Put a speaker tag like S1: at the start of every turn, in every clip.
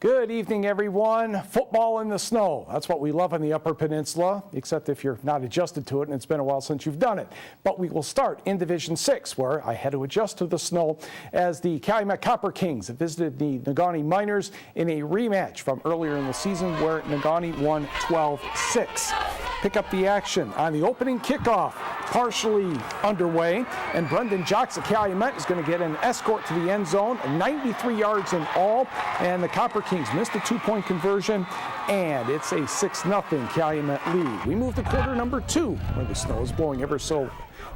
S1: Good evening, everyone. Football in the snow. That's what we love in the Upper Peninsula, except if you're not adjusted to it and it's been a while since you've done it. But we will start in Division 6, where I had to adjust to the snow as the Calumet Copper Kings have visited the Negaunee Miners in a rematch from earlier in the season where Negaunee won 12-6. Pick up the action on the opening kickoff, partially underway, and Brendan Jocks of Calumet is going to get an escort to the end zone, 93 yards in all, and the Copper Kings missed a two-point conversion, and it's a 6-0 Calumet lead. We move to quarter number 2, where the snow is blowing ever so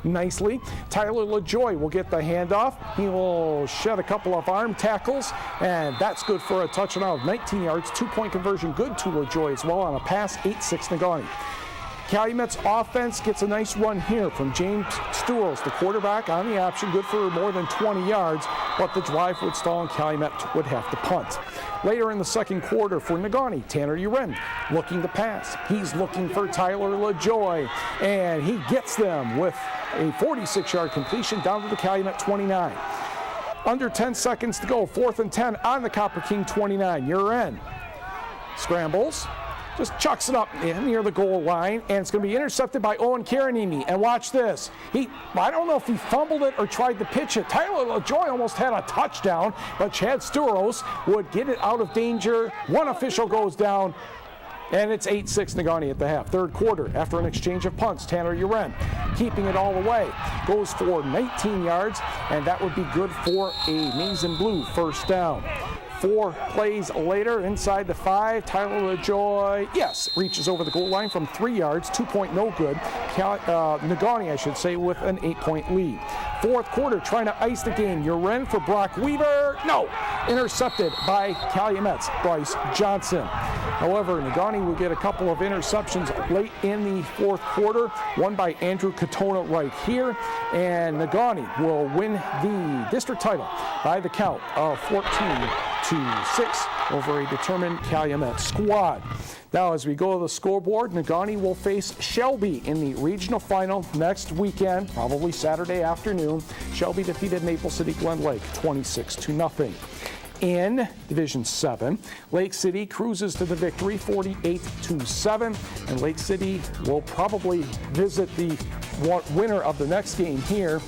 S1: nicely. Tyler LaJoy will get the handoff. He will shed a couple of arm tackles, and that's good for a touchdown of 19 yards. Two-point conversion good to LaJoy as well on a pass, 8-6 Negaunee. Calumet's offense gets a nice run here from James Sturos, the quarterback on the option, good for more than 20 yards, but the drive would stall and Calumet would have to punt. Later in the second quarter for Negaunee, Tanner Uren looking to pass. He's looking for Tyler LaJoy, and he gets them with a 46-yard completion down to the Calumet 29. Under 10 seconds to go, 4th and 10 on the Copper King 29. Uren scrambles, just chucks it up near the goal line, and it's going to be intercepted by Owen Caranini. And watch this. I don't know if he fumbled it or tried to pitch it. Tyler LaJoy almost had a touchdown, but Chad Sturos would get it out of danger. One official goes down, and it's 8-6 Negaunee at the half. Third quarter, after an exchange of punts, Tanner Uren keeping it all the way, goes for 19 yards, and that would be good for a maize and blue first down. 4 plays later, inside the 5, Tyler LaJoy, reaches over the goal line from 3 yards, 2-point no good. Negaunee, I should say, with an 8-point lead. Fourth quarter, trying to ice the game. Uren for Brock Weaver. No! Intercepted by Calumet's Bryce Johnson. However, Negaunee will get a couple of interceptions late in the fourth quarter, one by Andrew Katona right here, and Negaunee will win the district title by the count of 14-6 over a determined Calumet squad. Now, as we go to the scoreboard, Negaunee will face Shelby in the regional final next weekend, probably Saturday afternoon. Shelby defeated Maple City Glen Lake 26-0. In Division 7, Lake City cruises to the victory 48-7, and Lake City will probably visit the winner of the next game here,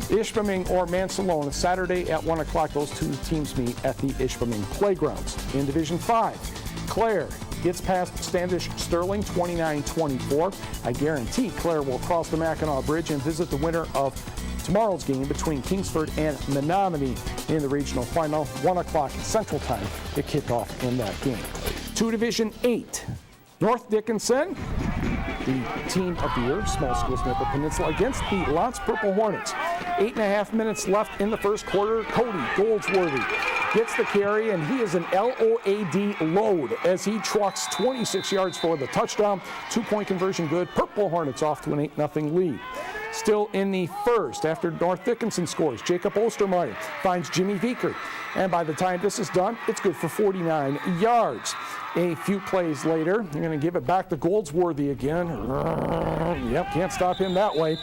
S1: Ishpeming or Mansalona, Saturday at 1 o'clock. Those two teams meet at the Ishpeming Playgrounds. In Division 5, Clare gets past Standish Sterling 29-24. I guarantee Clare will cross the Mackinac Bridge and visit the winner of tomorrow's game between Kingsford and Menominee in the regional final, 1 o'clock Central Time to kick off in that game. To Division 8, North Dickinson, the team of the year, small schools in the Upper Peninsula, against the Lance Purple Hornets. 8.5 minutes left in the first quarter. Cody Goldsworthy gets the carry, and he is an LOAD load as he trucks 26 yards for the touchdown. 2-point conversion good. Purple Hornets off to an 8-0 lead. Still in the first, after North Dickinson scores, Jacob Ostermeyer finds Jimmy Vieker. And by the time this is done, it's good for 49 yards. A few plays later, you're going to give it back to Goldsworthy again. Yep, can't stop him that way.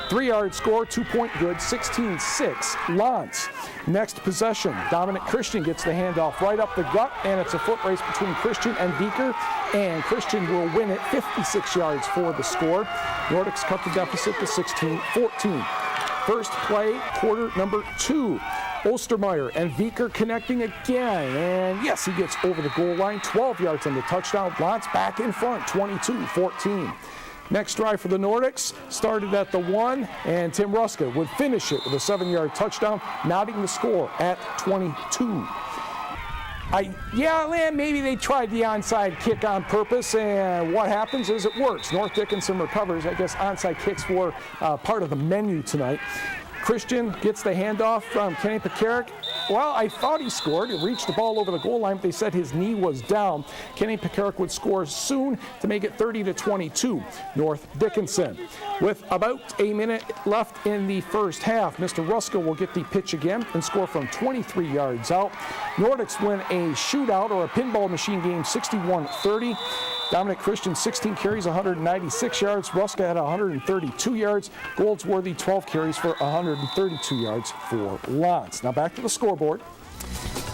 S1: 3-yard score, 2-point good, 16-6, Lance. Next possession, Dominic Christian gets the handoff right up the gut, and it's a foot race between Christian and Vieker, and Christian will win it 56 yards for the score. Nordics cut the deficit to 16-14. First play, quarter number 2. Ostermeyer and Vieker connecting again, and yes, he gets over the goal line, 12 yards on the touchdown. Lance back in front, 22-14. Next drive for the Nordics started at the 1, and Tim Ruska would finish it with a 7-yard touchdown, knotting the score at 22. Maybe they tried the onside kick on purpose, and what happens is it works. North Dickinson recovers. I guess onside kicks were part of the menu tonight. Christian gets the handoff from Kenny Pekarik. Well, I thought he scored. He reached the ball over the goal line, but they said his knee was down. Kenny Pekarik would score soon to make it 30-22, North Dickinson. With about a minute left in the first half, Mr. Ruska will get the pitch again and score from 23 yards out. Nordics win a shootout or a pinball machine game 61-30. Dominic Christian, 16 carries, 196 yards. Ruska had 132 yards. Goldsworthy, 12 carries for 132 yards for Lance. Now back to the scoreboard.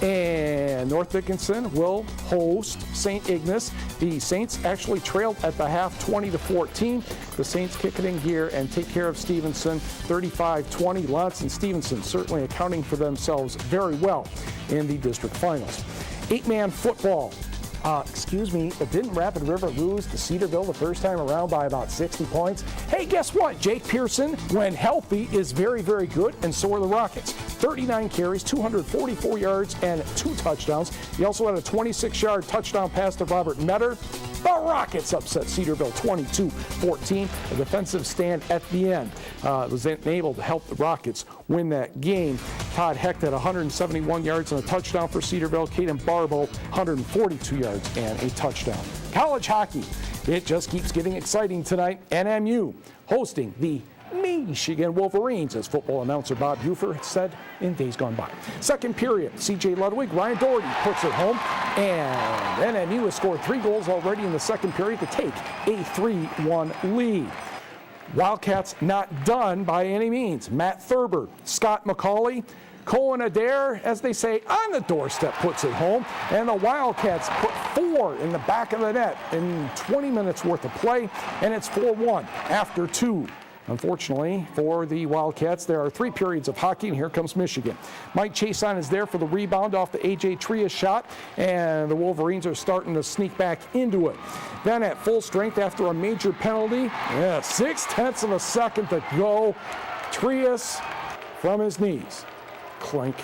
S1: And North Dickinson will host St. Ignace. The Saints actually trailed at the half 20-14. The Saints kick it in gear and take care of Stevenson 35-20. Lance and Stevenson certainly accounting for themselves very well in the district finals. 8-man football. Didn't Rapid River lose to Cedarville the first time around by about 60 points? Hey, guess what? Jake Pearson, when healthy, is very, very good, and so are the Rockets. 39 carries, 244 yards, and 2 touchdowns. He also had a 26-yard touchdown pass to Robert Metter. The Rockets upset Cedarville 22-14. A defensive stand at the end was able to help the Rockets win that game. Todd Hecht had 171 yards and a touchdown for Cedarville. Caden Barbo, 142 yards and a touchdown. College hockey, it just keeps getting exciting tonight. NMU hosting the Michigan Wolverines, as football announcer Bob Buford said in days gone by. Second period, C.J. Ludwig, Ryan Doherty puts it home, and NMU has scored 3 goals already in the second period to take a 3-1 lead. Wildcats not done by any means. Matt Thurber, Scott McCauley, Cohen Adair, as they say, on the doorstep puts it home, and the Wildcats put 4 in the back of the net in 20 minutes worth of play, and it's 4-1 after 2. Unfortunately for the Wildcats, there are 3 periods of hockey, and here comes Michigan. Mike Chason is there for the rebound off the A.J. Trias shot, and the Wolverines are starting to sneak back into it. Then at full strength after a major penalty, 0.6 of a second to go, Trias from his knees. Clink.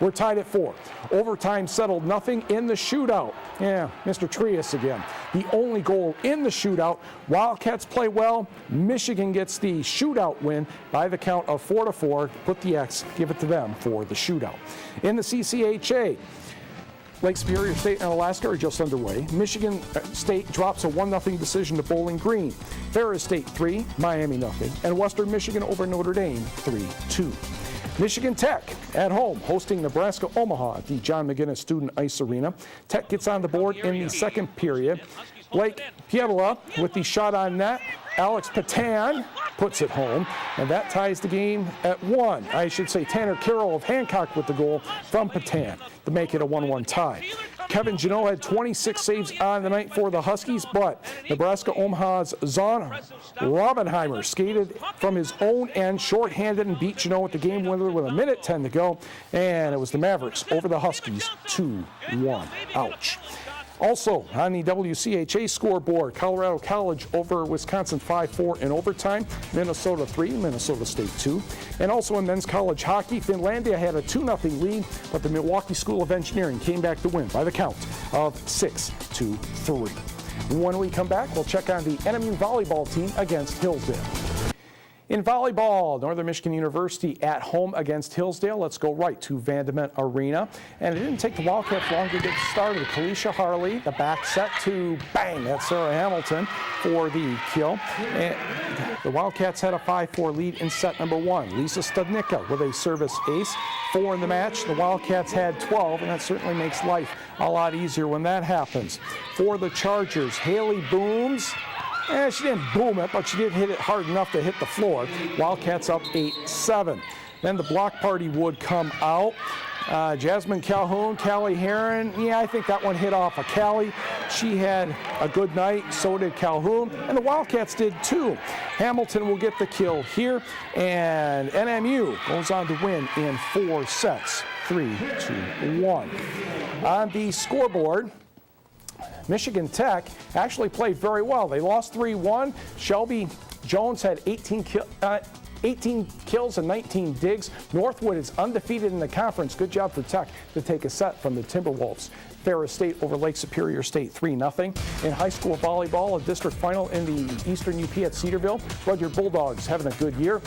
S1: We're tied at 4. Overtime settled nothing in the shootout. Mr. Trias again. The only goal in the shootout. Wildcats play well. Michigan gets the shootout win by the count of 4-4. Put the X, give it to them for the shootout. In the CCHA, Lake Superior State and Alaska are just underway. Michigan State drops a 1-0 decision to Bowling Green. Ferris State 3, Miami 0, and Western Michigan over Notre Dame 3-2. Michigan Tech at home hosting Nebraska Omaha at the John McGinnis Student Ice Arena. Tech gets on the board in the second period. Blake Pietola with the shot on net. Alex Patan puts it home, and that ties the game at 1. I should say Tanner Carroll of Hancock with the goal from Patan to make it a 1-1 tie. Kevin Janot had 26 saves on the night for the Huskies, but Nebraska Omaha's Zahn Robbenheimer skated from his own end shorthanded and beat Janot with the game winner with 1:10 to go, and it was the Mavericks over the Huskies 2-1. Ouch. Also on the WCHA scoreboard, Colorado College over Wisconsin 5-4 in overtime, Minnesota 3, Minnesota State 2. And also in men's college hockey, Finlandia had a 2-0 lead, but the Milwaukee School of Engineering came back to win by the count of 6-3. When we come back, we'll check on the NMU volleyball team against Hillsdale. In volleyball, Northern Michigan University at home against Hillsdale. Let's go right to Vandement Arena. And it didn't take the Wildcats long to get started. Kalisha Harley, the back set to bang. That's Sarah Hamilton for the kill. And the Wildcats had a 5-4 lead in set number 1. Lisa Studnicka with a service ace. 4 in the match. The Wildcats had 12, and that certainly makes life a lot easier when that happens. For the Chargers, Haley Booms. She didn't boom it, but she did hit it hard enough to hit the floor. Wildcats up 8-7. Then the block party would come out. Jasmine Calhoun, Callie Heron. I think that one hit off of Callie. She had a good night, so did Calhoun, and the Wildcats did too. Hamilton will get the kill here, and NMU goes on to win in 4 sets, 3-1. On the scoreboard, Michigan Tech actually played very well. They lost 3-1. Shelby Jones had 18 kills and 19 digs. Northwood is undefeated in the conference. Good job for Tech to take a set from the Timberwolves. Ferris State over Lake Superior State 3-0. In high school volleyball, a district final in the Eastern UP at Cedarville. Rudyard Bulldogs having a good year.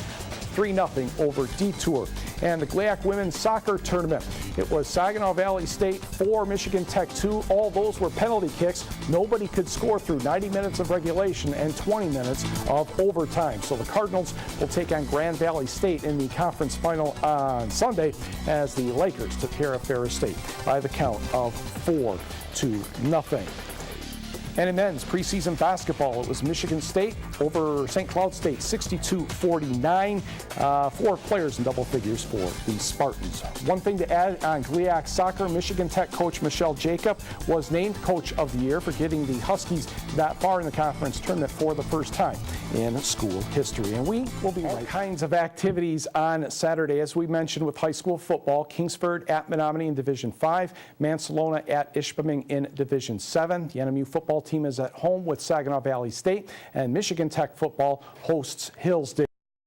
S1: 3-0 over Detour. And the GLIAC women's soccer tournament. It was Saginaw Valley State 4, Michigan Tech 2. All those were penalty kicks. Nobody could score through 90 minutes of regulation and 20 minutes of overtime. So the Cardinals will take on Grand Valley State in the conference final on Sunday as the Lakers took care of Ferris State by the count of 4-0. And in men's preseason basketball, it was Michigan State over St. Cloud State, 62-49. 4 players in double figures for the Spartans. One thing to add on GLIAC soccer, Michigan Tech coach Michelle Jacob was named Coach of the Year for getting the Huskies that far in the conference tournament for the first time in school history. And we will be all kinds of activities on Saturday, as we mentioned, with high school football. Kingsford at Menominee in Division 5, Mansalona at Ishpeming in Division 7. The NMU football team is at home with Saginaw Valley State, and Michigan Tech football hosts Hillsdale.